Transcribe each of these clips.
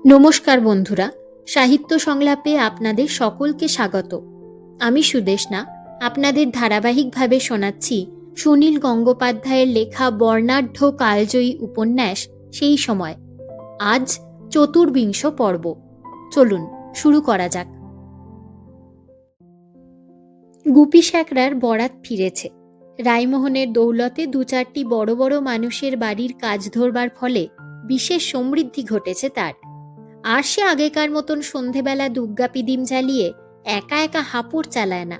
নমস্কার বন্ধুরা, সাহিত্য সংলাপে আপনাদের সকলকে স্বাগত। আমি সুদেষ্ণা আপনাদের ধারাবাহিকভাবে শোনাচ্ছি সুনীল গঙ্গোপাধ্যায়ের লেখা বর্ণাঢ্য কালজয়ী উপন্যাস সেই সময়। আজ চতুর্বিংশ পর্ব। চলুন শুরু করা যাক। গুপি স্যাকরার বরাত ফিরেছে। রায়মোহনের দৌলতে দু চারটি বড় বড় মানুষের বাড়ির কাজ ধরবার ফলে বিশেষ সমৃদ্ধি ঘটেছে তার। আর সে আগেকার মতন সন্ধেবেলা দুগ্গাপিদিম জ্বালিয়ে একা একা হাঁপুড় চালায় না।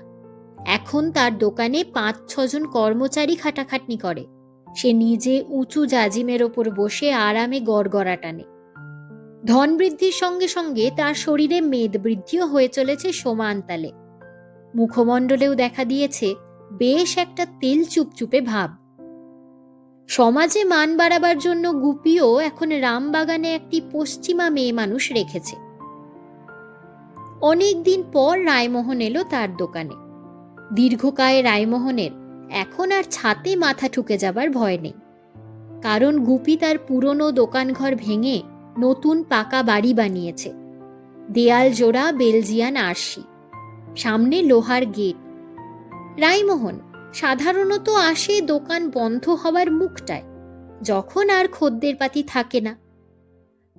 এখন তার দোকানে ৫-৬ জন কর্মচারী খাটাখাটনি করে। সে নিজে উঁচু জাজিমের ওপর বসে আরামে গড়গড়া টানে। ধন বৃদ্ধির সঙ্গে সঙ্গে তার শরীরে মেদ বৃদ্ধিও হয়ে চলেছে সমান তালে। মুখমণ্ডলেও দেখা দিয়েছে বেশ একটা তেল চুপচুপে ভাব। সমাজে মান বাড়াবার জন্য গুপিও এখন রামবাগানে একটি পশ্চিমা মেয়ে মানুষ রেখেছে। অনেকদিন পর রায়মোহন এলো তার দোকানে। দীর্ঘকায় রায়মোহনের এখন আর ছাতে মাথা ঠুকে যাবার ভয় নেই। কারণ গুপি তার পুরনো দোকানঘর ভেঙে নতুন পাকা বাড়ি বানিয়েছে। দেয়াল জোড়া বেলজিয়ান আরশি, সামনে লোহার গেট। রায়মোহন সাধারণত আসে দোকান বন্ধ হবার মুখটায়, যখন আর খদ্দের পাতি থাকে না।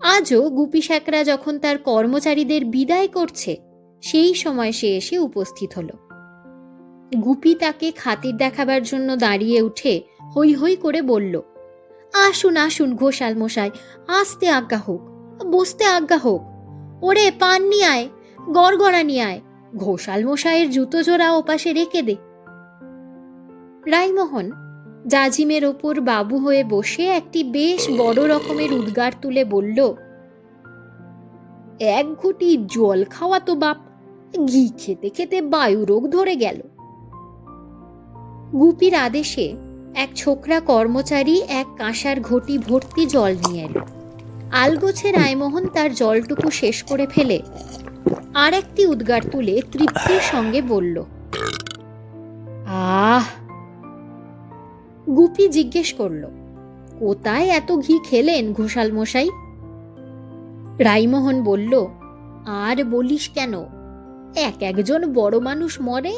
আজও গুপি স্যাকরা যখন তার কর্মচারীদের বিদায় করছে, সেই সময় সে এসে উপস্থিত হলো। গুপি তাকে খাতির দেখাবার জন্য দাঁড়িয়ে উঠে হৈ হৈ করে বলল, আসুন আসুন ঘোষাল মশাই, আসতে আজ্ঞা হোক, বসতে আজ্ঞা হোক। ওরে পান নিয়ে আয়, গড়গড়া নিয়ে আয়, ঘোষাল মশাইয়ের জুতো জোড়া ওপাশে রেখে দে। রায়মোহন জাজিমের ওপর বাবু হয়ে বসে একটি বেশ বড় রকমের উদ্গার তুলে বলল, এক ঘুঁটি জল খাওয়া তো বাপ, ঘি খেতে খেতে বায়ুরোগ ধরে গেল। গুপির আদেশে এক ছোকরা কর্মচারী এক কাঁসার ঘটি ভর্তি জল নিয়ে এলো। আলগোছে রায়মোহন তার জলটুকু শেষ করে ফেলে আর একটি উদ্গার তুলে তৃপ্তির সঙ্গে বলল, আহ। গুপি জিজ্ঞেস করল, কোথায় এত ঘি খেলেন ঘোষাল মশাই? রায়মোহন বলল, আর বলিস কেন, একজন বড় মানুষ মরে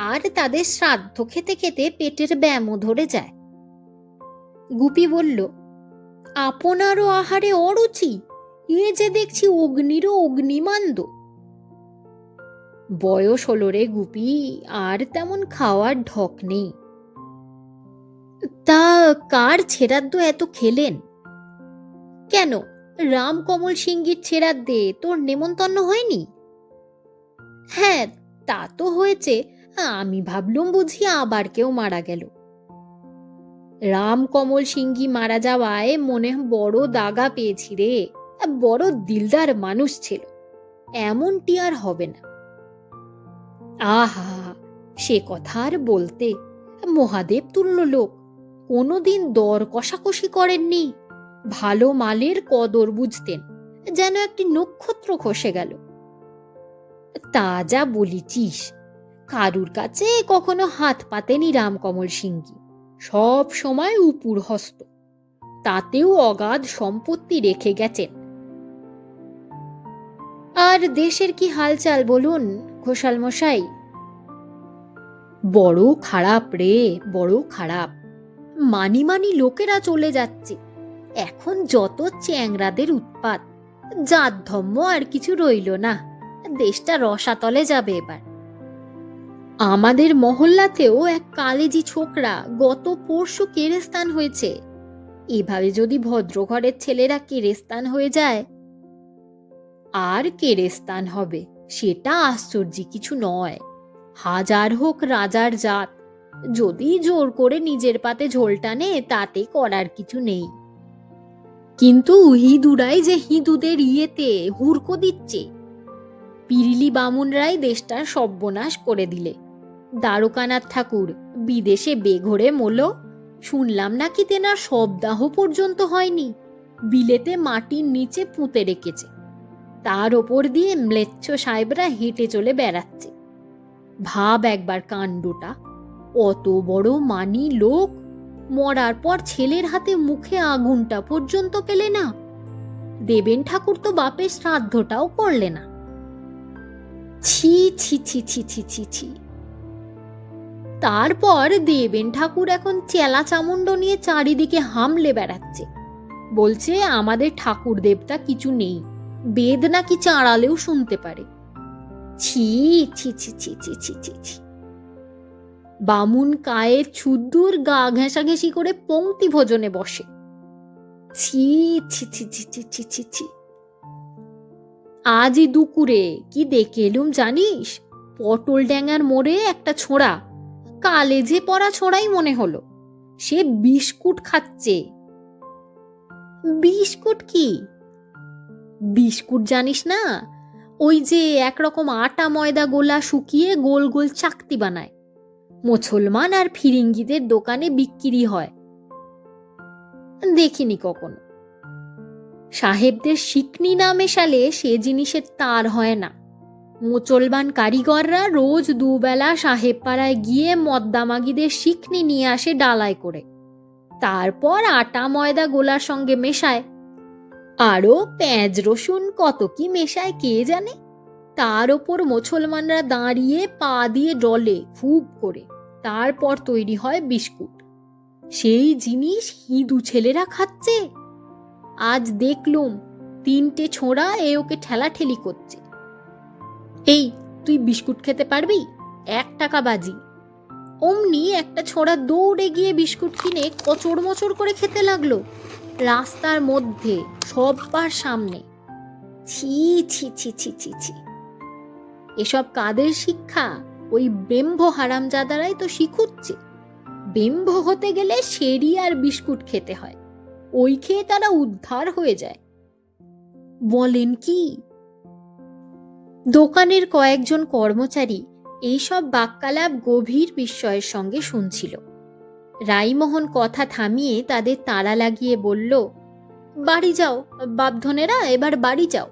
আর তাদের শ্রাদ্ধ খেতে খেতে পেটের ব্যামো ধরে যায়। গুপি বলল, আপনারও আহারে অরুচি, এ যে দেখছি অগ্নিরও অগ্নিমান্দ। বয়স হলো রে গুপি, আর তেমন খাওয়ার ঢক নেই। তা কার ছেড়াদ্দ এত খেলেন? কেন, রামকমল সিংহীর ছেড়াদ্দে তোর নেমন্তন্ন হয়নি? হ্যাঁ, তা তো হয়েছে, আমি ভাবলুম বুঝি আবার কেউ মারা গেল। রামকমল সিংহী মারা যাওয়ায় মনে বড় দাগা পেয়েছি রে, বড় দিলদার মানুষ ছিল, এমনটি আর হবে না। আহা, সে কথা আর বলতে, মহাদেব তুল্য লোক, কোনোদিন দর কষাকষি করেননি, ভালো মালের কদর বুঝতেন, যেন একটি নক্ষত্র খসে গেল। তা যা বলিছিস, কারুর কাছে কখনো হাত পাতেনি রামকমল সিংহী, সব সময় উপুর হস্ত, তাতেও অগাধ সম্পত্তি রেখে গেছেন। আর দেশের কি হালচাল বলুন ঘোষাল মশাই? বড় খারাপ রে, বড় খারাপ। মানি মানি লোকেরা চলে যাচ্ছে, এখন যত চ্যাংরাদের উৎপাত, জাত ধর্ম আর কিছু রইল না, দেশটা রসাতলে যাবে এবার। আমাদের মহল্লাতেও এক কালেজি ছোকরা গত পরশু কেরেস্তান হয়েছে। এভাবে যদি ভদ্রঘরের ছেলেরা কেরেস্তান হয়ে যায়, আর কেরেস্তান হবে সেটা আশ্চর্য কিছু নয়। হাজার হোক রাজার জাত, যদি জোর করে নিজের পাতে ঝোল টানে তাতে করার কিছু নেই। কিন্তু হিঁদুরাই যে হিঁদুদের ইয়েতে হুড়কো দিচ্ছে। পিরিলি বামুনরাই দেশটার সর্বনাশ করে দিলে। দ্বারকানাথ ঠাকুর বিদেশে বেঘরে মরল, শুনলাম নাকি তেনার শবদাহ পর্যন্ত হয়নি, বিলেতে মাটির নিচে পুঁতে রেখেছে, তার ওপর দিয়ে ম্লেচ্ছ সাহেবরা হেঁটে চলে বেড়াচ্ছে। ভাব একবার কাণ্ডটা, অত বড় মানি লোক মরার পর ছেলের হাতে মুখে আগুনটা পর্যন্ত পেলে না। দেবেন ঠাকুর তো বাপের শ্রাদ্ধটাও করলে না। ছি ছি ছি ছি ছি ছি ছি। তারপর দেবেন ঠাকুর এখন চেলা চামুন্ড নিয়ে চারিদিকে হামলে বেড়াচ্ছে, বলছে আমাদের ঠাকুর দেবতা কিছু নেই, বেদ নাকি চাঁড়ালেও শুনতে পারে। ছি ছি ছি ছি ছি ছি ছি ছি। বামুন কায়ের ছুদ্দুর গা ঘেঁষাঘেঁষি করে পংক্তি ভোজনে বসে। ছি ছি ছি ছি ছি ছি ছি ছি। আজই দুপুরে কি দেখে এলুম জানিস? পটল ড্যাঙার মোড়ে একটা ছোঁড়া, কালেজে পড়া ছোঁড়াই মনে হলো, সে বিস্কুট খাচ্ছে। বিস্কুট কি? বিস্কুট জানিস না? ওই যে একরকম আটা ময়দা গোলা শুকিয়ে গোল গোল চাকতি বানায়, মুসলমান আর ফিরিঙ্গিদের দোকানে বিক্রি হয়। দেখিনি কখনো। সাহেবদের শিকনি না মেশালে সে জিনিসের তার হয় না। মুসলমান কারিগররা রোজ দুবেলা সাহেব পাড়ায় গিয়ে মদ্দামাগিদের শিকনি নিয়ে আসে ডালায় করে, তারপর আটা ময়দা গোলার সঙ্গে মেশায়, আরো পেঁয়াজ রসুন কত কি মেশায় কে জানে। তার ওপর মুসলমানরা দাঁড়িয়ে পা দিয়ে ডলে ফুপ করে, তারপর তৈরি হয় বিস্কুট। সেই জিনিস হিঁদু ছেলেরা খাচ্ছে। আজ দেখলুম 3টে ছোঁড়া ওকে ঠেলাঠেলি করছে। এই, তুই বিস্কুট খেতে পারবি? 1 টাকা বাজি। অমনি একটা ছোঁড়া দৌড়ে গিয়ে বিস্কুট কিনে কচড় মচড় করে খেতে লাগলো, রাস্তার মধ্যে সবার সামনে। ছি ছি ছি ছি ছি ছি। এসব কাদের শিক্ষা? ওই বেম্ভ হারামজাদারাই তো শিখুচ্ছে। বেম্ভ হতে গেলে সেরি আর বিস্কুট খেতে হয়, ওই খেয়ে তারা উদ্ধার হয়ে যায়। বলেন কি? দোকানের কয়েকজন কর্মচারী এইসব বাক্যালাপ গভীর বিস্ময়ের সঙ্গে শুনছিল। রাইমোহন কথা থামিয়ে তাদের তাড়া লাগিয়ে বলল, বাড়ি যাও বাপধনেরা, এবার বাড়ি যাও।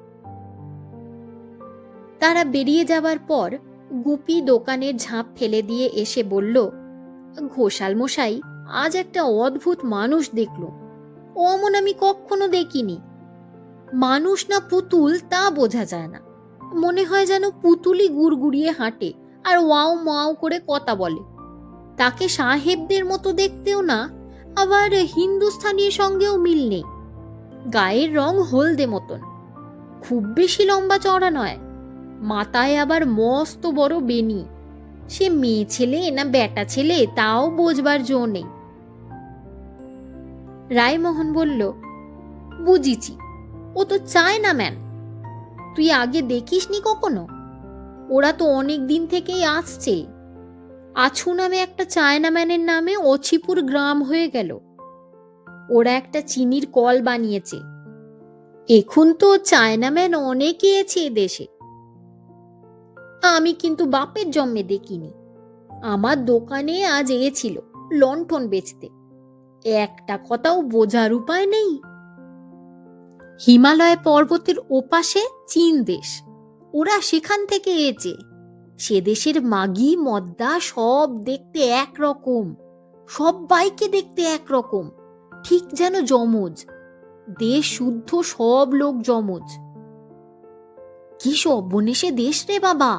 তারা বেরিয়ে যাবার পর গুপি দোকানের ঝাঁপ ফেলে দিয়ে এসে বলল, ঘোষাল মশাই, আজ একটা অদ্ভুত মানুষ দেখলুম। অমন আমি কখনো দেখিনি। মানুষ না পুতুল তা বোঝা যায় না, মনে হয় যেন পুতুলই গুড়গুড়িয়ে হাঁটে আর ওয়াও মাও করে কথা বলে। তাকে সাহেবদের মতো দেখতেও না, আবার হিন্দুস্থানীর সঙ্গেও মিল নেই। গায়ের রং হলদে মতন, খুব বেশি লম্বা চওড়া নয়, মাথায় আবার মস্ত বড় বেনি। সে মেয়ে ছেলে না বেটা ছেলে তাও বোঝবার জো নেই। রায়মোহন বলল, বুঝিছি, ও তো চায়না ম্যান। তুই আগে দেখিসনি কখনো? ওরা তো অনেক দিন থেকেই আসছে। আছু নামে একটা চায়না ম্যানের নামে অছিপুর গ্রাম হয়ে গেল। ওরা একটা চিনির কল বানিয়েছে। এখন তো চায়না ম্যান অনেকে আছে দেশে। আমি কিন্তু বাপের জন্মে দেখিনি। আমার দোকানে আজ ছিল লণ্ঠন বেচতে, একটা কথাও বোঝার উপায় নেই। হিমালয় পর্বতের ওপাশে চীন দেশ, ওরা সেখান থেকে এসেছে। সে দেশের মাগি মদ্দা সব দেখতে একরকম, সবাইকে দেখতে একরকম, ঠিক যেন যমজ। দেশ শুদ্ধ সব লোক যমজ। কি সর্বনেশে দেশ রে বাবা!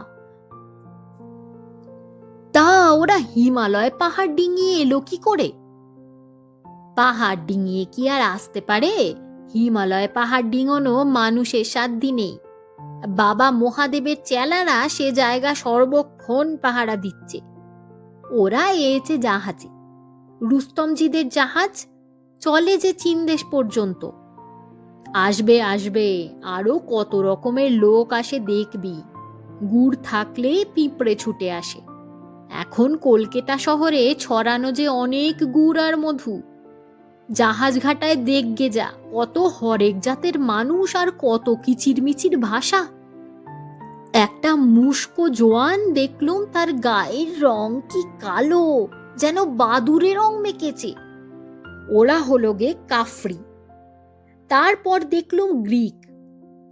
তা ওরা হিমালয় পাহাড় ডিঙিয়ে এলো কি করে? পাহাড় ডিঙিয়ে কি আর আসতে পারে? হিমালয় পাহাড় ডিঙানো মানুষের সাধ্যি নেই। বাবা মহাদেবের চেলারা সে জায়গা সর্বক্ষণ পাহারা দিচ্ছে। ওরা এসে জাহাজে, রুস্তমজিদের জাহাজ চলে যে চীন দেশ পর্যন্ত। আসবে আসবে, আরো কত রকমের লোক আসে দেখবি। গুড় থাকলে পিঁপড়ে ছুটে আসে। এখন কলকাতা শহরে ছড়ানো যে অনেক গুড় আর মধু। জাহাজ ঘাটায় দেখগে যা, কত হরেক জাতের মানুষ আর কত কিচিরমিচির ভাষা। একটা মুস্কো জোয়ান দেখলুম, তার গায়ের রং কি কালো, যেন বাদুরে রং মেকেছে। ওরা হলো গে কাফরি। তারপর দেখলুম গ্রিক,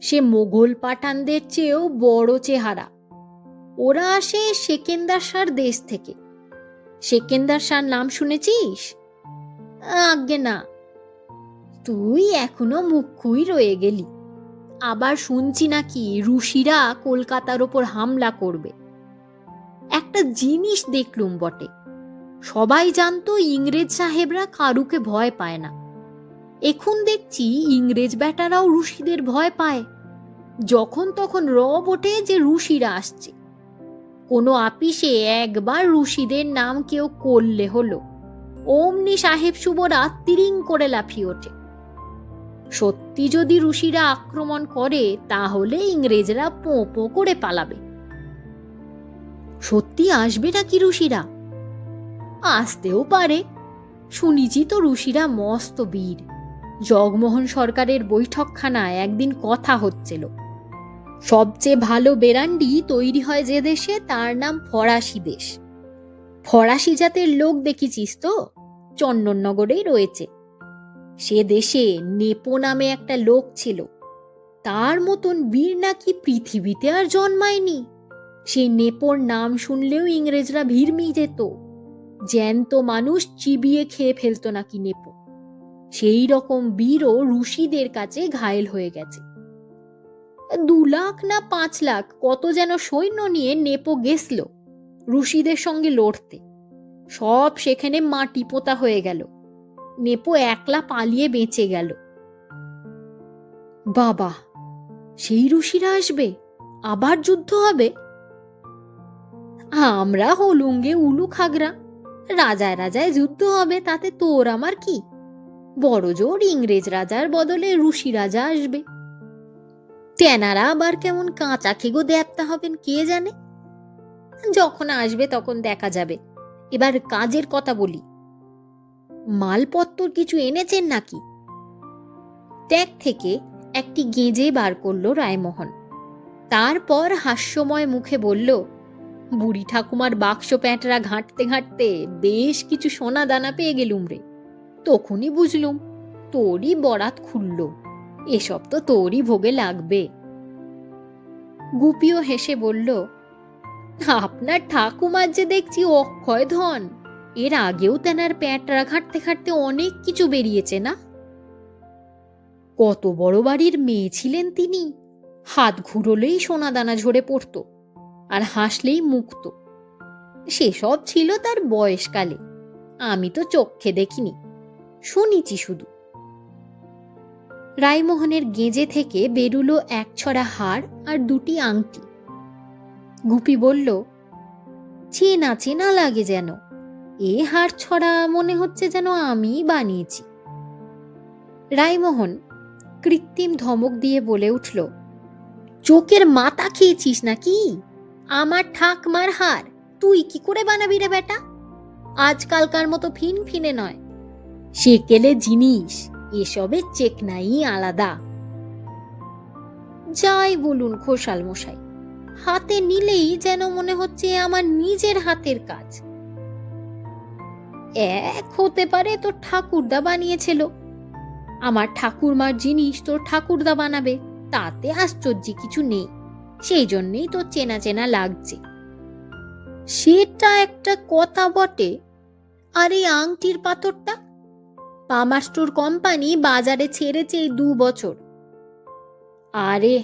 সে মোগল পাঠানদের চেয়েও বড় চেহারা। ওরা আসে সেকেন্দার শাহর দেশ থেকে। সেকেন্দার শাহর নাম শুনেছিস? আজ্ঞে না। তুই এখনো মুখ্যই রয়ে গেলি। আবার শুনছি নাকি রুশিরা কলকাতার ওপর হামলা করবে। একটা জিনিস দেখলুম বটে, সবাই জানতো ইংরেজ সাহেবরা কারুকে ভয় পায় না। এখন দেখছি ইংরেজ বেটারাও রুশিদের ভয় পায়। যখন তখন রব ওঠে যে রুশিরা আসছে। কোনো আপিসে একবার রুশিদের নাম কেউ করলে হলো, অমনি সাহেব সুবরা তিরিং করে লাফিয়ে ওঠে। সত্যি যদি রুশিরা আক্রমণ করে তাহলে ইংরেজরা পোঁ পোঁ করে পালাবে। সত্যি আসবে নাকি রুশিরা? আসতেও পারে। শুনিছি তো রুশিরা মস্ত বীর। জগমোহন সরকারের বৈঠকখানায় একদিন কথা হচ্ছিল, সবচেয়ে ভালো বেরান্ডি তৈরি হয় যে দেশে তার নাম ফরাসি দেশ। ফরাসি জাতের লোক দেখেছিস তো, চন্দননগরেই রয়েছে। সে দেশে নেপো নামে একটা লোক ছিল, তার মতন বীর নাকি পৃথিবীতে আর জন্মায়নি। সেই নেপোর নাম শুনলেও ইংরেজরা ভিড়মিয়ে যেত, জ্যান্ত মানুষ চিবিয়ে খেয়ে ফেলতো নাকি নেপো। সেই রকম বীরও রুশিদের কাছে ঘায়েল হয়ে গেছে। 2 লাখ না 5 লাখ কত যেন সৈন্য নিয়ে নেপো গেছল রুশিদের সঙ্গে লড়তে। সব সেখানে মাটি পোতা হয়ে গেল, নেপো একলা পালিয়ে বেঁচে গেল। বাবা, সেই রুশিরা আসবে, আবার যুদ্ধ হবে? আমরা হলুঙ্গে উলু খাগড়া, রাজায় রাজায় যুদ্ধ হবে, তাতে তোর আমার কি? বড় জোর ইংরেজ রাজার বদলে রুশি রাজা আসবে। তেনারা আবার কেমন কাঁচা খেগো দেবতা হবেন কে জানে। যখন আসবে তখন দেখা যাবে। এবার কাজের কথা বলি, মালপত্তর কিছু এনেছেন নাকি? ট্যাগ থেকে একটি গেঁজে বার করলো রায়মোহন। তারপর হাস্যময় মুখে বলল, বুড়ি ঠাকুমার বাক্স প্যাঁটরা ঘাঁটতে ঘাঁটতে বেশ কিছু সোনা দানা পেয়ে গেলুম রে। তখনই বুঝলুম তোরই বরাত খুলল, এসব তো তোরই ভোগে লাগবে। গুপিও হেসে বলল, আপনার ঠাকুমার যে দেখছি অক্ষয় ধন, এর আগেও তেনার প্যাঁটরা ঘাঁটতে ঘাঁটতে অনেক কিছু বেরিয়েছে না? কত বড় বাড়ির মেয়ে ছিলেন তিনি, হাত ঘুরলেই সোনা দানা ঝরে পড়তো, আর হাসলেই মুক্ত। সেসব ছিল তার বয়সকালে, আমি তো চোখে দেখিনি, শুনিছি শুধু। রায়মোহনের গেঁজে থেকে বেরুলো 1 ছড়া হার আর 2টি আংটি। গুপি বলল, চেনা চেনা লাগে যেন, এ হার ছড়া মনে হচ্ছে যেন আমিই বানিয়েছি। রায়মোহন কৃত্রিম ধমক দিয়ে বলে উঠল, চোখের মাথা খেয়েছিস নাকি? আমার ঠাকমার হার তুই কি করে বানাবি রে বেটা? আজকালকার মতো ফিন ফিনে নয়, সেকেলে জিনিস, এসবের চেকনাই আলাদা। যাই বলুন খোসাল মশাই, হাতে নিলেই যেন মনে হচ্ছে আমার নিজের হাতের কাজ। এক হতে পারে তোর ঠাকুরদা বানিয়েছিল, আমার ঠাকুরমার জিনিস তোর ঠাকুরদা বানাবে, তাতে আশ্চর্য কিছু নেই, সেই জন্যেই তোর চেনা চেনা লাগছে। সেটা একটা কথা বটে। আর এই আংটির পাথরটা পামাস্টোর কোম্পানি বাজারে ছেড়েছে এই 2 বছর। আরে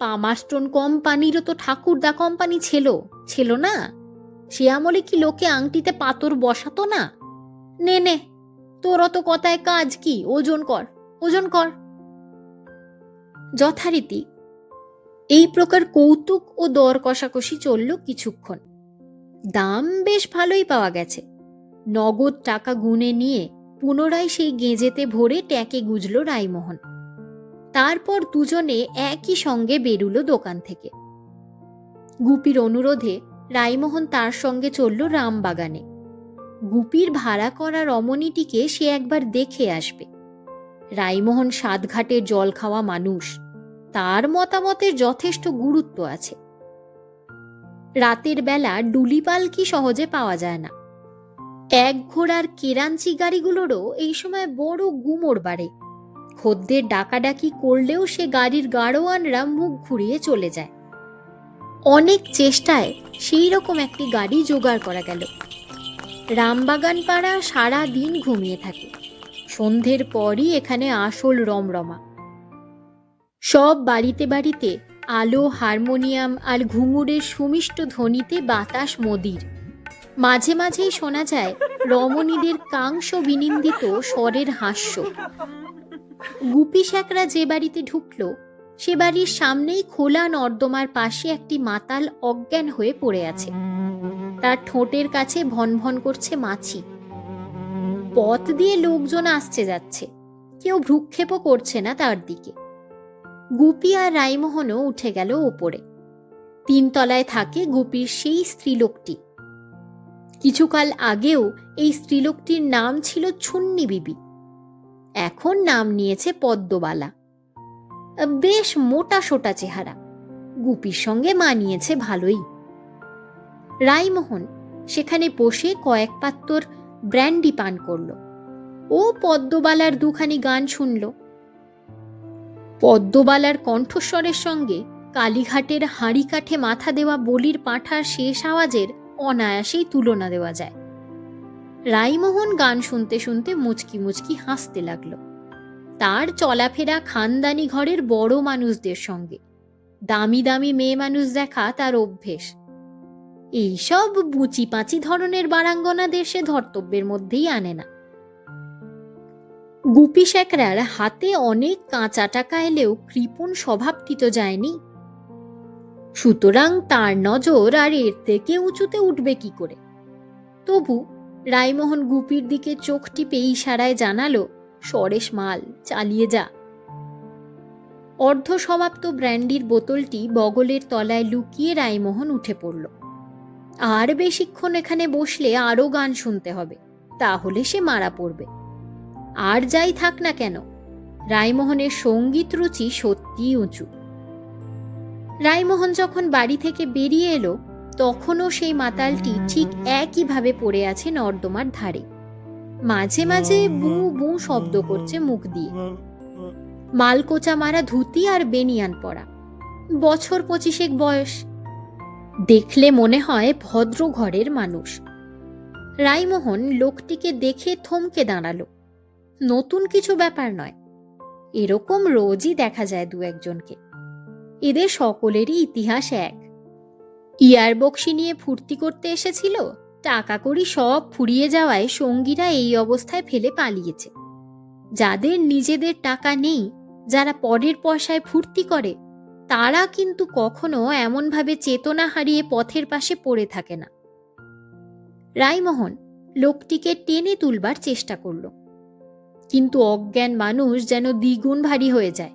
পামাস্টোন কোম্পানিরও তো ঠাকুরদা কোম্পানি ছিল না? সে আমলে কি লোকে আংটিতে পাথর বসাতো না? নে নে, তোর অত কথায় কাজ কি, ওজন কর ওজন কর। যথারীতি এই প্রকার কৌতুক ও দর কষাকষি চলল কিছুক্ষণ। দাম বেশ ভালোই পাওয়া গেছে। নগদ টাকা গুনে নিয়ে পুনরায় সেই গেঁজেতে ভরে ট্যাঁকে গুজল রায়মোহন। তারপর দুজনে একই সঙ্গে বেরুলো দোকান থেকে। গুপির অনুরোধে রায়মোহন তার সঙ্গে চলল রামবাগানে। গুপির ভাড়া করা রমণীটিকে সে একবার দেখে আসবে। রায়মোহন সাতঘাটের জল খাওয়া মানুষ, তার মতামতের যথেষ্ট গুরুত্ব আছে। রাতের বেলা ডুলি পালকি সহজে পাওয়া যায় না। 1 ঘোড়ার কেরাঞ্চি গাড়িগুলোরও এই সময় বড় গুমর বাড়ে। খদ্দের ডাকাডাকি করলেও সে গাড়ির গাড়োয়ানরা মুখ ঘুরিয়ে চলে যায়। অনেক চেষ্টায় সেই রকম একটি গাড়ি জোগাড় করা গেল। রামবাগান পাড়া সারা দিন ঘুমিয়ে থাকে। সন্ধ্যের পরই এখানে আসল রমরমা। সব বাড়িতে বাড়িতে আলো, হারমোনিয়াম আর ঘুঙুরের সুমিষ্ট ধ্বনিতে বাতাস মদির। মাঝে মাঝেই শোনা যায় রমণীদের কাংস বিনিন্দিত স্বরের হাস্য। গুপি শ্যাকরা যে বাড়িতে ঢুকলো, সে বাড়ির সামনেই খোলা নর্দমার পাশে একটি মাতাল অজ্ঞান হয়ে পড়ে আছে। তার ঠোঁটের কাছে ভনভন করছে মাছি। পথ দিয়ে লোকজন আসছে যাচ্ছে, কেউ ভ্রুক্ষেপও করছে না তার দিকে। গুপি আর রাইমোহনও উঠে গেল ওপরে। 3 তলায় থাকে গুপির সেই স্ত্রীলোকটি। কিছুকাল আগেও এই স্ত্রীলোকটির নাম ছিল ছুন্নি বিবি, এখন নাম নিয়েছে পদ্মবালা। বেশ মোটা সোটা চেহারা, গুপির সঙ্গে মানিয়েছে ভালোই। রাইমোহন সেখানে বসে কয়েক পাত্তর ব্র্যান্ডি পান করল ও পদ্মবালার দুখানি গান শুনল। পদ্মবালার কণ্ঠস্বরের সঙ্গে কালীঘাটের হাঁড়ি কাঠে মাথা দেওয়া বলির পাঁঠার শেষ আওয়াজের অনায়াসেই তুলনা দেওয়া যায়। রাইমোহন গান শুনতে শুনতে মুচকি মুচকি হাসতে লাগলো। তার চলাফেরা খানদানি ঘরের বড় মানুষদের সঙ্গে, দামি দামি মেয়ে মানুষ দেখা তার অভ্যেস। এইসব বুচি পাঁচি ধরনের বারাঙ্গনাদের সে ধর্তব্যের মধ্যেই আনে না। গুপি শ্যাকরার হাতে অনেক কাঁচা টাকা এলেও কৃপণ স্বভাবটি তো যায়নি, সুতরাং তার নজর আর এর থেকে উঁচুতে উঠবে কি করে। তবু রাইমোহন গুপির দিকে চোখ টিপে ইশারায় জানালো, সরেশ মাল, চালিয়ে যা। অর্ধ সমাপ্ত ব্র্যান্ডির বোতলটি বগলের তলায় লুকিয়ে রাইমোহন উঠে পড়ল। আর বেশিক্ষণ এখানে বসলে আরও গান শুনতে হবে, তাহলে সে মারা পড়বে। আর যাই থাক না কেন, রাইমোহনের সঙ্গীত রুচি সত্যিই উঁচু। রাইমোহন যখন বাড়ি থেকে বেরিয়ে এলো, তখনও সেই মাতালটি ঠিক একইভাবে পড়ে আছে নর্দমার ধারে। মাঝে মাঝে বু বু শব্দ করছে মুখ দিয়ে। মালকোচা মারা ধুতি আর বেনিয়ান পরা, বছর 25 বয়স। দেখলে মনে হয় ভদ্র ঘরের মানুষ। রাইমোহন লোকটিকে দেখে থমকে দাঁড়ালো। নতুন কিছু ব্যাপার নয়, এরকম রোজই দেখা যায় 2-1জনকে। এদের সকলেরই ইতিহাস এক। ইয়ারবক্সি নিয়ে ফুর্তি করতে এসেছিল, টাকা কড়ি সব ফুরিয়ে যাওয়ায় সঙ্গীরা এই অবস্থায় ফেলে পালিয়েছে। যাদের নিজেদের টাকা নেই, যারা পরের পয়সায় ফুর্তি করে, তারা কিন্তু কখনো এমনভাবে চেতনা হারিয়ে পথের পাশে পড়ে থাকে না। রাইমোহন লোকটিকে টেনে তুলবার চেষ্টা করল, কিন্তু অজ্ঞান মানুষ যেন দ্বিগুণ ভারী হয়ে যায়।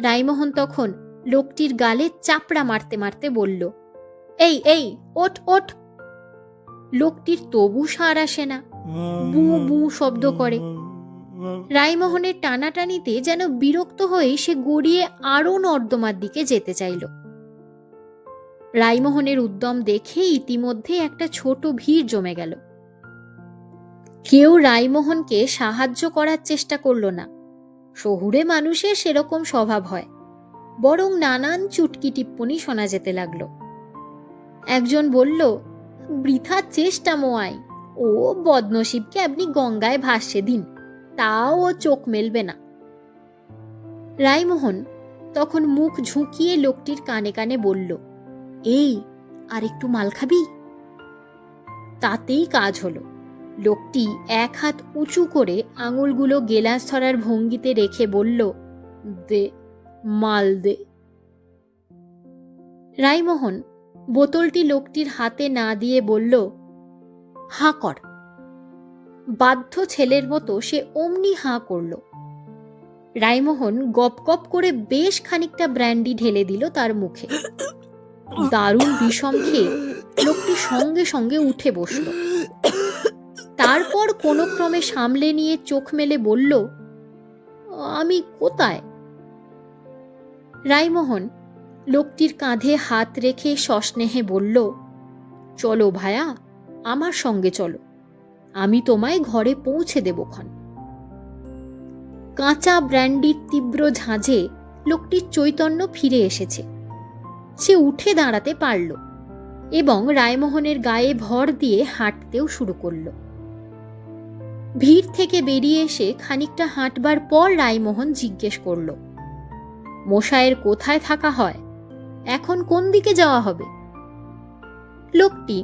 রাইমোহন তখন লোকটির গালে চাপড়া মারতে মারতে বলল, এই এই ওঠ ওঠ। লোকটির তবু সাড় আসে না, বু বু শব্দ করে। রাইমোহনের টানাটানিতে যেন বিরক্ত হয়ে সে গড়িয়ে আরো নর্দমার দিকে যেতে চাইল। রাইমোহনের উদ্যম দেখে ইতিমধ্যে একটা ছোট ভিড় জমে গেল। কেউ রাইমোহনকে সাহায্য করার চেষ্টা করল না। শহুরে মানুষের সেরকম স্বভাব হয়, বরং নানান চুটকি টিপ্পনি শোনা যেতে লাগলো। একজন বলল, বৃথা চেষ্টা মোয়াই, ও বদনসিবকে আপনি গঙ্গায় ভাসিয়ে দিন, তাও ও চোখ মেলবে না। রাইমোহন তখন মুখ ঝুঁকিয়ে লোকটির কানে কানে বলল, এই আর একটু মাল খাবি? তাতেই কাজ হলো। লোকটি এক হাত উঁচু করে আঙুলগুলো গেলাস ধরার ভঙ্গিতে রেখে বলল, দে, মাল দে। রাইমোহন বোতলটি লোকটির হাতে না দিয়ে বলল, হাঁ কর। বাধ্য ছেলের মতো সে অমনি হাঁ করল। রাইমোহন গপ গপ করে বেশ খানিকটা ব্র্যান্ডি ঢেলে দিল তার মুখে। দারুণ বিষম খেয়ে লোকটি সঙ্গে সঙ্গে উঠে বসল। তারপর কোনো ক্রমে সামলে নিয়ে চোখ মেলে বলল, আমি কোথায়? রাইমোহন লোকটির কাঁধে হাত রেখে সস্নেহে বলল, চলো ভায়া, আমার সঙ্গে চলো, আমি তোমায় ঘরে পৌঁছে দেবক্ষণ। কাঁচা ব্র্যান্ডির তীব্র ঝাঁঝে লোকটির চৈতন্য ফিরে এসেছে। সে উঠে দাঁড়াতে পারল এবং রাইমোহনের গায়ে ভর দিয়ে হাঁটতেও শুরু করল। ভিড় থেকে বেরিয়ে এসে খানিকটা হাঁটবার পর রাইমোহন জিজ্ঞেস করল, মশায়ের কোথায় থাকা হয়, এখন কোন দিকে যাওয়া হবে? লোকটি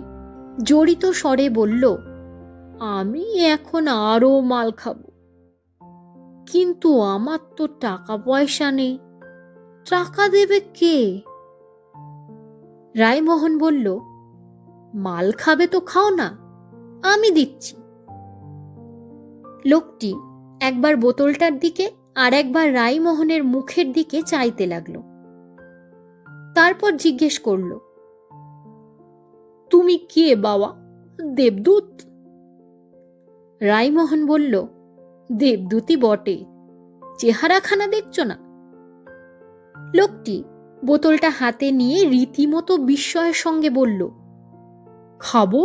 জড়িত স্বরে বলল, আমি এখন আরো মাল খাবো, কিন্তু আমার তো টাকা পয়সা নেই, টাকা দেবে কে? রায়মোহন বলল, মাল খাবে তো খাও না, আমি দিচ্ছি। লোকটি একবার বোতলটার দিকে আর একবার রায়মোহনের মুখের দিকে চাইতে লাগলো। তারপর জিজ্ঞেস করল, তুমি কে বাবা, দেবদূত? রায়মোহন বলল, দেবদূতই বটে, চেহারাখানা দেখছো না? লোকটি বোতলটা হাতে নিয়ে রীতিমতো বিস্ময়ের সঙ্গে বলল, খাবো,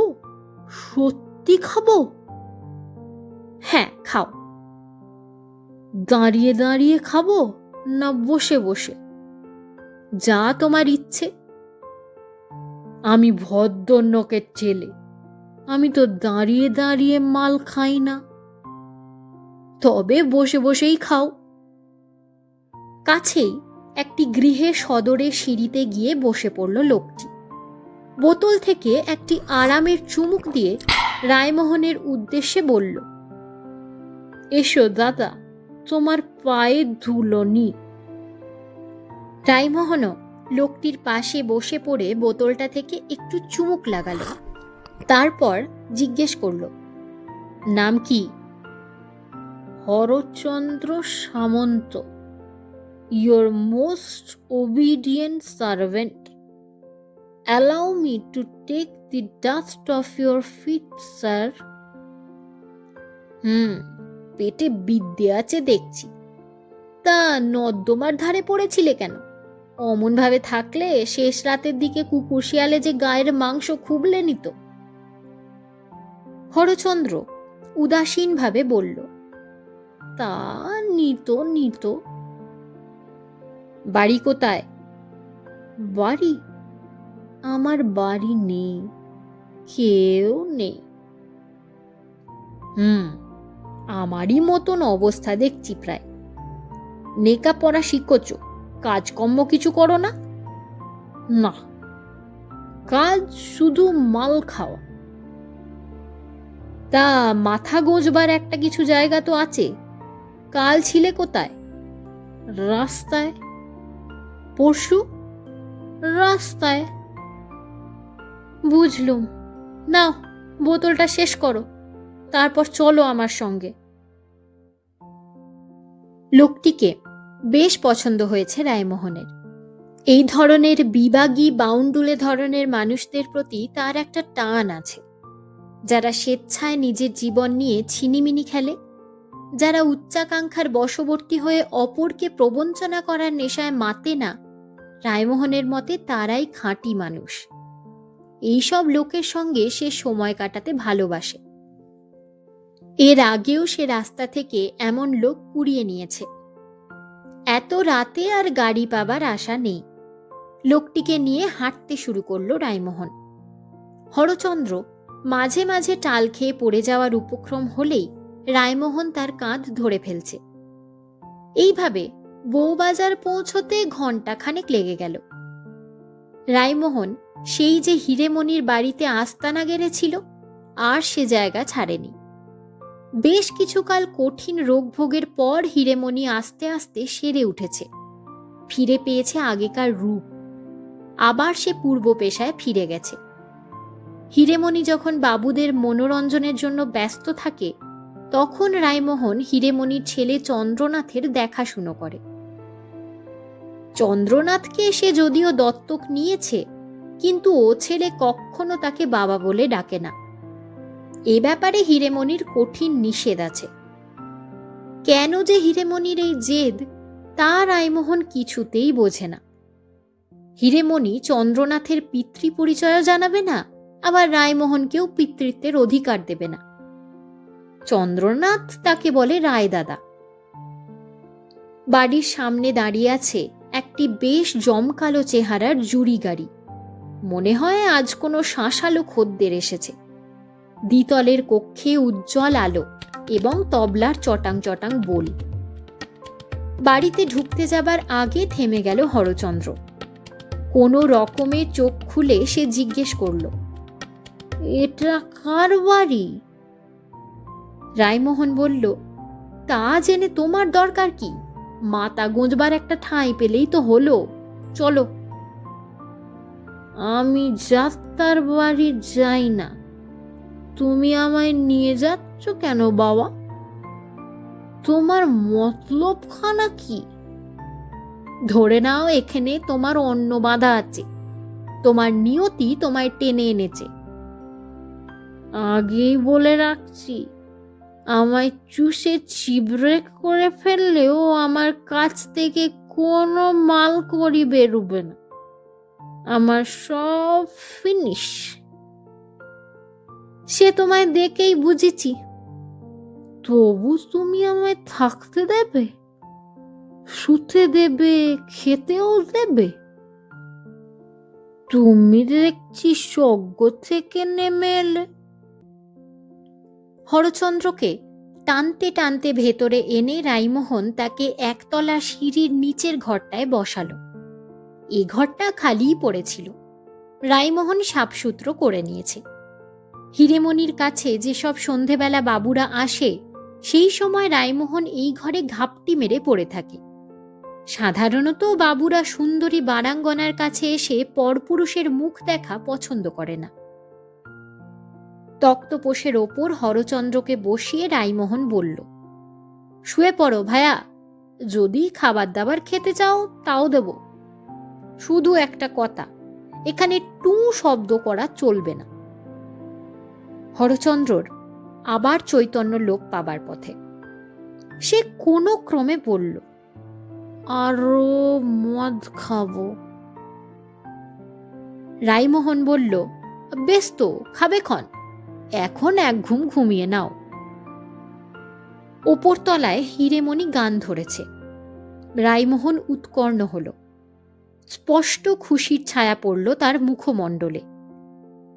সত্যি খাবো? হ্যাঁ, খাও। দাঁড়িয়ে দাঁড়িয়ে খাবো না বসে বসে? যা তোমার ইচ্ছে। আমি ভদ্রলোকের ছেলে, আমি তো দাঁড়িয়ে দাঁড়িয়ে মাল খাই না। তবে বসে বসেই খাও। কাছেই একটি গৃহে সদরে সিঁড়িতে গিয়ে বসে পড়ল লোকটি। বোতল থেকে একটি আরামের চুমুক দিয়ে রায়মোহনের উদ্দেশ্যে বলল, এসো দাদা, তোমার পায়ে ধুলো নি। রায়মোহনও লোকটির পাশে বসে পড়ে বোতলটা থেকে একটু চুমুক লাগালো। তারপর জিজ্ঞেস করল, নাম কি? Harachandra Samanta, your most obedient servant. Allow me to take the dust of your feet, sir. পেটে বিদ্যে আছে দেখছি। তা নর্দমার ধারে পড়েছিলে কেন? অমন ভাবে থাকলে শেষ রাতের দিকে কুকুর শিয়ালে যে গায়ের মাংস খুবলে নিত। হরচন্দ্র উদাসীন ভাবে বলল, তা নিত। বাড়ি কোথায়? বাড়ি? আমার বাড়ি নেই, কেউ নেই। আমারই মতন অবস্থা দেখছি প্রায়। লেখাপড়া শিখছ, কাজকর্ম কিছু করো না? না, কাজ শুধু মাল খাওয়া। তা মাথা গোঁজবার একটা কিছু জায়গা তো আছে। কাল ছিলে কোথায়? রাস্তায়। পরশু? রাস্তায়। বুঝলুম। নাও, বোতলটা শেষ করো, তারপর চলো আমার সঙ্গে। লোকটিকে বেশ পছন্দ হয়েছে রায়মোহনের। এই ধরনের বিবাগী বাউন্ডুলে ধরনের মানুষদের প্রতি তার একটা টান আছে, যারা স্বেচ্ছায় নিজের জীবন নিয়ে ছিনিমিনি খেলে, যারা উচ্চাকাঙ্ক্ষার বশবর্তী হয়ে অপরকে প্রবঞ্চনা করার নেশায় মাতে না। রায়মোহনের মতে তারাই খাঁটি মানুষ। এইসব লোকের সঙ্গে সে সময় কাটাতে ভালোবাসে। এর আগেও সে রাস্তা থেকে এমন লোক কুড়িয়ে নিয়েছে। এত রাতে আর গাড়ি পাবার আশা নেই। লোকটিকে নিয়ে হাঁটতে শুরু করলো রায়মোহন। হরচন্দ্র মাঝে মাঝে টাল খেয়ে পড়ে যাওয়ার উপক্রম হলেই রায়মোহন তার কাঁধ ধরে ফেলছে। এইভাবে বউবাজার পৌঁছতে ঘণ্টাখানেক লেগে গেল। রায়মোহন সেই যে হিরেমণির বাড়িতে আস্তানা গেড়েছিল, আর সে জায়গা ছাড়েনি। বেশ কিছুকাল কঠিন রোগভোগের পর হিরেমণি আস্তে আস্তে সেরে উঠেছে, ফিরে পেয়েছে আগেকার রূপ। আবার সে পূর্ব পেশায় ফিরে গেছে। হিরেমণি যখন বাবুদের মনোরঞ্জনের জন্য ব্যস্ত থাকে, তখন রায়মোহন হিরেমণির ছেলে চন্দ্রনাথের দেখাশুনো করে। চন্দ্রনাথকে সে যদিও দত্তক নিয়েছে, কিন্তু ও ছেলে কখনো তাকে বাবা বলে ডাকে না। এ ব্যাপারে হিরেমণির কঠিন নিষেধ আছে। কেন যে হিরেমণির এই জেদ, তা রায়মোহন কিছুতেই বোঝে না। হিরেমণি চন্দ্রনাথের পিতৃ পরিচয় জানাবে না, আবার রায়মোহনকেও পিতৃত্বের অধিকার দেবে না। চন্দ্রনাথ তাকে বলে রায়দাদা। বাড়ির সামনে দাঁড়িয়ে আছে একটি বেশ জমকালো চেহারার জুড়ি গাড়ি। মনে হয় আজ কোনো শাঁসালো খদ্দের এসেছে। দ্বিতলের কক্ষে উজ্জ্বল আলো এবং তবলার চটাং চটাং বোল। বাড়িতে ঢুকতে যাবার আগে থেমে গেল হরচন্দ্র। কোনো রকমে চোখ খুলে সে জিজ্ঞেস করল, এটা কার বাড়ি? রায়মোহন বলল, তা জেনে তোমার দরকার কি? মাথা গোঁজবার একটা ঠাঁই পেলেই তো হলো, চলো। আমি যাত্রার বাড়ি যাই না, তুমি আমায় নিয়ে যাচ্ছ কেন বাবা? তোমার মতলবখানা কি? ধরে নাও এখানে তোমার অন্য বাধা আছে, তোমার নিয়তি তোমায় টেনে এনেছে। আগেই বলে রাখছি, আমায় চুষে চিবড়ে করে ফেললেও আমার কাছ থেকে কোনো মাল করি বেরোবে না, আমার সব ফিনিশ। সে তোমায় দেখেই বুঝেছি, তবু তুমি আমায় থাকতে দেবে, শুতে দেবে, খেতেও দেবে? তুমি দেখছি স্বর্গ থেকে নেমে এলে। হরচন্দ্রকে টানতে টানতে ভেতরে এনে রাইমোহন তাকে একতলা সিঁড়ির নিচের ঘরটায় বসালো। এ ঘরটা খালিই পড়েছিল, রাইমোহন সাপসূত্র করে নিয়েছে। হিরেমণির কাছে যেসব সন্ধেবেলা বাবুরা আসে, সেই সময় রাইমোহন এই ঘরে ঘাপটি মেরে পড়ে থাকে। সাধারণত বাবুরা সুন্দরী বারাঙ্গনার কাছে এসে পরপুরুষের মুখ দেখা পছন্দ করে না। তক্তপোষের ওপর হরচন্দ্রকে বসিয়ে রাইমোহন বলল, শুয়ে পড়ো ভায়া, যদি খাবার দাবার খেতে চাও তাও দেব। শুধু একটা কথা, এখানে টু শব্দ করা চলবে না। হরচন্দ্রর আবার চৈতন্য লোপ পাবার পথে। সে কোনো ক্রমে বলল, আরো মদ খাবো। রাইমোহন বলল, বেশ তো, খাবে ক্ষণ, এখন এক ঘুম ঘুমিয়ে নাও। ওপরতলায় হিরেমণি গান ধরেছে। রাইমোহন উৎকর্ণ হল। স্পষ্ট খুশির ছায়া পড়ল তার মুখমণ্ডলে।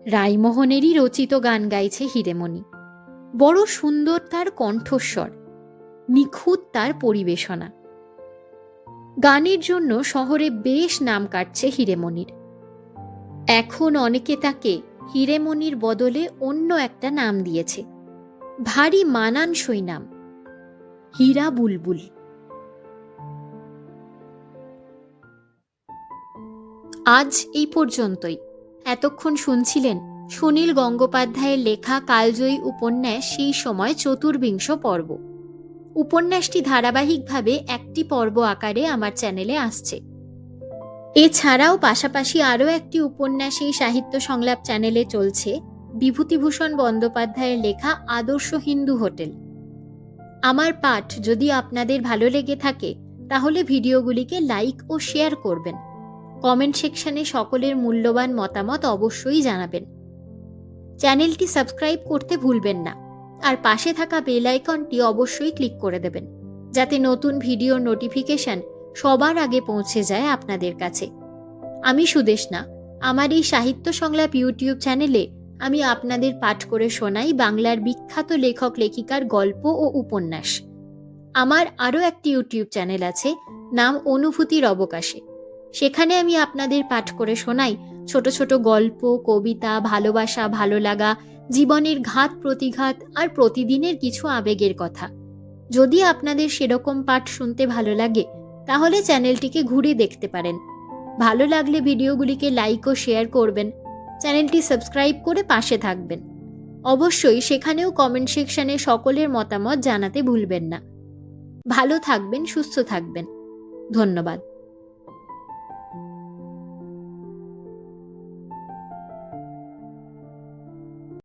রাইমোহনেরই রচিত গান গাইছে হিরেমণি। বড় সুন্দর তার কণ্ঠস্বর, নিখুঁত তার পরিবেশনা। গানের জন্য শহরে বেশ নাম কাটছে হিরেমণির। এখন অনেকে তাকে হিরেমণির বদলে অন্য একটা নাম দিয়েছে, ভারী মানানসই নাম, হীরা বুলবুল। আজ এই পর্যন্তই। এতক্ষণ শুনছিলেন সুনীল গঙ্গোপাধ্যায়ের লেখা কালজয়ী উপন্যাস সেই সময় চতুর্বিংশ পর্ব। উপন্যাসটি ধারাবাহিকভাবে একটি পর্ব আকারে আমার চ্যানেলে আসছে। এছাড়াও পাশাপাশি আরও একটি উপন্যাস এই সাহিত্য সংলাপ চ্যানেলে চলছে, বিভূতিভূষণ বন্দ্যোপাধ্যায়ের লেখা আদর্শ হিন্দু হোটেল। আমার পাঠ যদি আপনাদের ভালো লেগে থাকে তাহলে ভিডিওগুলিকে লাইক ও শেয়ার করবেন। কমেন্ট সেকশনে সকলের মূল্যবান মতামত অবশ্যই জানাবেন। চ্যানেলটি সাবস্ক্রাইব করতে ভুলবেন না, আর পাশে থাকা বেল আইকনটি অবশ্যই ক্লিক করে দেবেন, যাতে নতুন ভিডিও নোটিফিকেশন সবার আগে পৌঁছে যায় আপনাদের কাছে। আমি সুদেষ্ণা। আমার এই সাহিত্য সংলাপ ইউটিউব চ্যানেলে আমি আপনাদের পাঠ করে শোনাই বাংলার বিখ্যাত লেখক লেখিকার গল্প ও উপন্যাস। আমার আরও একটি ইউটিউব চ্যানেল আছে, নাম অনুভূতির অবকাশে। সেখানে আমি আপনাদের পাঠ করে শোনাই ছোট ছোট গল্প, কবিতা, ভালোবাসা, ভালো লাগা, জীবনের ঘাত প্রতিঘাত আর প্রতিদিনের কিছু আবেগের কথা। যদি আপনাদের সেরকম পাঠ শুনতে ভালো লাগে তাহলে চ্যানেলটিকে ঘুরে দেখতে পারেন। ভালো লাগলে ভিডিওগুলিকে লাইক ও শেয়ার করবেন, চ্যানেলটি সাবস্ক্রাইব করে পাশে থাকবেন। অবশ্যই সেখানেও কমেন্ট সেকশনে সকলের মতামত জানাতে ভুলবেন না। ভালো থাকবেন, সুস্থ থাকবেন। ধন্যবাদ।